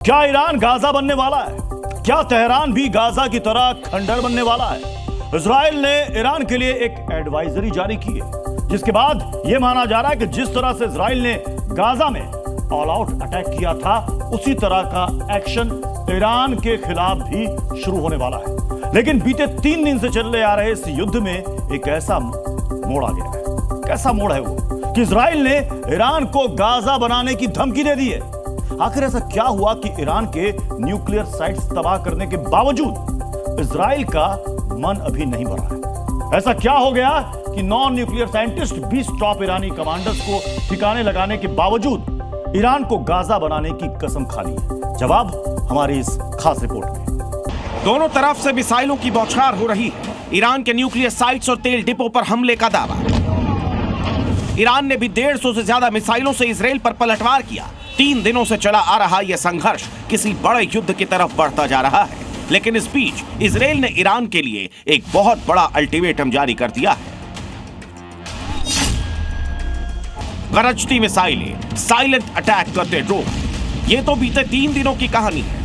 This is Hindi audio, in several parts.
क्या ईरान गाजा बनने वाला है? क्या तेहरान भी गाजा की तरह खंडर बनने वाला है? इजराइल ने ईरान के लिए एक एडवाइजरी जारी की है, जिसके बाद यह माना जा रहा है कि जिस तरह से इजराइल ने गाजा में ऑल आउट अटैक किया था, उसी तरह का एक्शन ईरान के खिलाफ भी शुरू होने वाला है। लेकिन बीते 3 दिन से चलने आ रहे इस युद्ध में एक ऐसा मोड़ आ गया है। कैसा मोड़ है वो कि इजराइल ने ईरान को गाजा बनाने की धमकी दे दी है। आखिर ऐसा क्या हुआ कि ईरान के न्यूक्लियर साइट्स तबाह करने के बावजूद इजराइल का मन अभी नहीं बढ़ा है? ऐसा क्या हो गया कि नॉन न्यूक्लियर साइंटिस्ट 20 टॉप ईरानी कमांडर्स को ठिकाने लगाने के बावजूद ईरान को गाजा बनाने की कसम खा ली है? जवाब हमारी इस खास रिपोर्ट में। दोनों तरफ से मिसाइलों की बौछार हो रही है। ईरान के न्यूक्लियर साइट्स और तेल डिपो पर हमले का दावा। ईरान ने भी 150 से ज्यादा मिसाइलों से इजराइल पर पलटवार किया। 3 दिनों से चला आ रहा यह संघर्ष किसी बड़े युद्ध की तरफ बढ़ता जा रहा है। लेकिन इस बीच इजराइल ने ईरान के लिए एक बहुत बड़ा अल्टीमेटम जारी कर दिया है। गरजती मिसाइलें, साइलेंट अटैक करते ड्रोन, ये तो बीते 3 दिनों की कहानी है।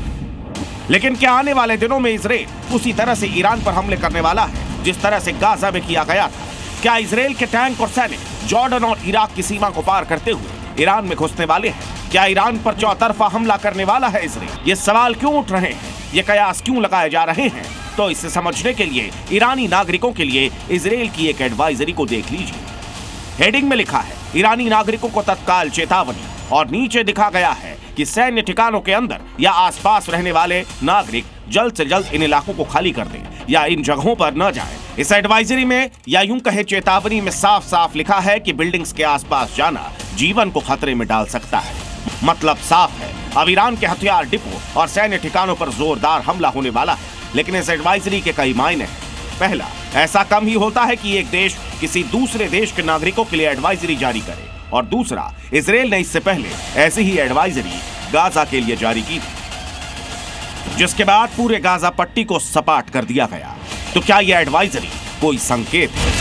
लेकिन क्या आने वाले दिनों में इजराइल उसी तरह से ईरान पर हमले करने वाला है जिस तरह से गाजा में किया गया था? क्या इजराइल के टैंक और सैनिक जॉर्डन और इराक की सीमा को पार करते हुए ईरान में घुसने वाले हैं? क्या ईरान पर चौतरफा हमला करने वाला है इजराइल? ये सवाल क्यों उठ रहे हैं? ये कयास क्यों लगाए जा रहे हैं? तो इसे समझने के लिए ईरानी नागरिकों के लिए इजराइल की एक एडवाइजरी को देख लीजिए। हेडिंग में लिखा है ईरानी नागरिकों को तत्काल चेतावनी, और नीचे दिखा गया है कि सैन्य ठिकानों के अंदर या आसपास रहने वाले नागरिक जल्द से जल्द इन इलाकों को खाली कर दें या इन जगहों पर न जाएं। इस एडवाइजरी में, या यूं कहे चेतावनी में, साफ साफ लिखा है कि बिल्डिंग्स के आसपास जाना जीवन को खतरे में डाल सकता है। मतलब साफ है, अब ईरान के हथियार डिपो और सैन्य ठिकानों पर जोरदार हमला होने वाला है। लेकिन इस एडवाइजरी के कई मायने हैं। पहला, ऐसा कम ही होता है कि एक देश किसी दूसरे देश के नागरिकों के लिए एडवाइजरी जारी करे। और दूसरा, इजराइल ने इससे पहले ऐसी ही एडवाइजरी गाजा के लिए जारी की थी, जिसके बाद पूरे गाजा पट्टी को सपाट कर दिया गया। तो क्या यह एडवाइजरी कोई संकेत है?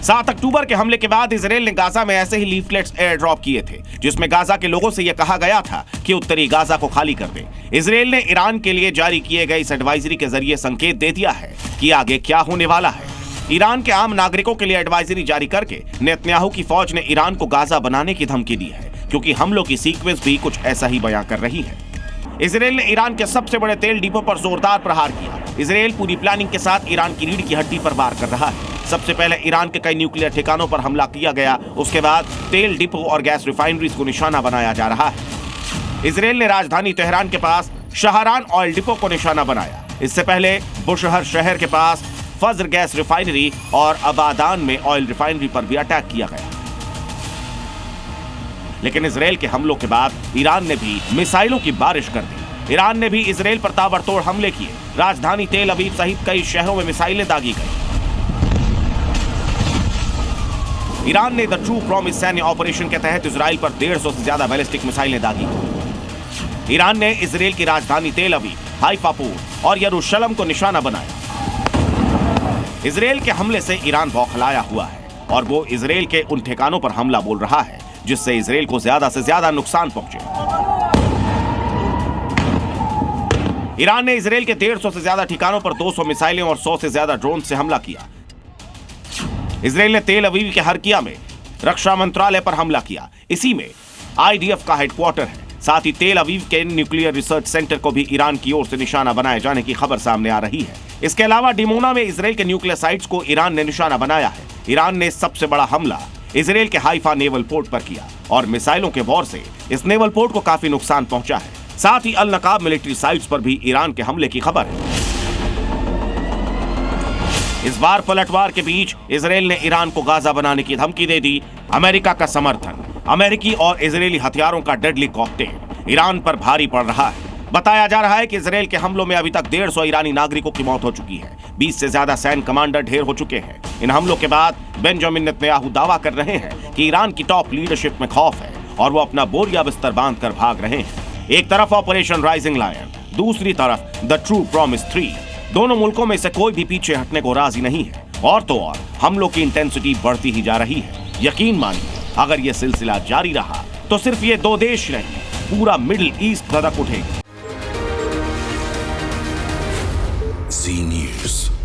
7 अक्टूबर के हमले के बाद इजराइल ने गाजा में ऐसे ही लीफलेट्स एयर ड्रॉप किए थे, जिसमें गाजा के लोगों से यह कहा गया था कि उत्तरी गाजा को खाली कर दें। इजराइल ने ईरान के लिए जारी किए गए इस एडवाइजरी के जरिए संकेत दे दिया है कि आगे क्या होने वाला है। ईरान के आम नागरिकों के लिए एडवाइजरी जारी करके नेतन्याहू की फौज ने ईरान को गाजा बनाने की धमकी दी है, क्योंकि हमलों की सीक्वेंस भी कुछ ऐसा ही बयां कर रही है। इजराइल ने ईरान के सबसे बड़े तेल डिपो पर जोरदार प्रहार किया। इजराइल पूरी प्लानिंग के साथ ईरान की रीढ़ की हड्डी पर वार कर रहा है। सबसे पहले ईरान के कई न्यूक्लियर ठिकानों पर हमला किया गया, उसके बाद तेल डिपो और गैस रिफाइनरीज को निशाना बनाया जा रहा है। इजराइल ने राजधानी तेहरान के पास शहरान ऑयल डिपो को निशाना बनाया। इससे पहले बुशहर शहर के पास फज्र गैस रिफाइनरी और अबादान में ऑयल रिफाइनरी पर भी अटैक किया गया। लेकिन इजराइल के हमलों के बाद ईरान ने भी मिसाइलों की बारिश कर दी। ईरान ने भी इजराइल पर ताबड़तोड़ हमले किए। राजधानी तेल अवीव सहित कई शहरों में मिसाइलें दागी गई। ईरान ने द ट्रू प्रॉमिस सैन्य ऑपरेशन के तहत इजराइल पर 150 से ज्यादा बैलिस्टिक मिसाइलें दागी गई। ईरान ने इजराइल की राजधानी तेल अवीव, हाइफा पोर्ट और यरूशलेम को निशाना बनाया। इजराइल के हमले से ईरान बौखलाया हुआ है और वो इजराइल के उन ठिकानों पर हमला बोल रहा है जिससे इजराइल को ज्यादा से ज्यादा नुकसान पहुंचे। ईरान ने इजराइल के 150 से ज्यादा ठिकानों पर 200 मिसाइलें और 100 से ज्यादा ड्रोन से हमला किया। इजराइल ने तेल अवीव के हरकिया में रक्षा मंत्रालय पर हमला किया। इसी में आईडीएफ का हेडक्वार्टर है। साथ ही तेल अवीव के न्यूक्लियर रिसर्च सेंटर को भी ईरान की ओर से निशाना बनाए जाने की खबर सामने आ रही है। इसके अलावा डिमोना में इजराइल के न्यूक्लियर साइट्स को ईरान ने निशाना बनाया है। ईरान ने सबसे बड़ा हमला इजराइल के हाइफा नेवल पोर्ट पर किया और मिसाइलों के वॉर से इस नेवल पोर्ट को काफी नुकसान पहुंचा है। साथ ही अल नकाब मिलिट्री साइट्स पर भी ईरान के हमले की खबर है। इस बार पलटवार के बीच इजराइल ने ईरान को गाजा बनाने की धमकी दे दी। अमेरिका का समर्थन, अमेरिकी और इजरायली हथियारों का डेडली कॉकटेल ईरान पर भारी पड़ रहा है। बताया जा रहा है कि इजराइल के हमलों में अभी तक 150 ईरानी नागरिकों की मौत हो चुकी है। 20 से ज्यादा सैन्य कमांडर ढेर हो चुके हैं। इन हमलों के बाद बेंजामिन नेतन्याहू दावा कर रहे हैं कि ईरान की टॉप लीडरशिप में खौफ है और वो अपना बोरिया बिस्तर बांधकर भाग रहे हैं। एक तरफ ऑपरेशन राइजिंग लायन, दूसरी तरफ द ट्रू प्रॉमिस 3। दोनों मुल्कों में से कोई भी पीछे हटने को राजी नहीं है। और तो और हमलों की इंटेंसिटी बढ़ती ही जा रही है। यकीन मानिए, अगर ये सिलसिला जारी रहा तो सिर्फ ये 2 देश नहीं पूरा मिडिल ईस्ट धधक उठेगा। Z News।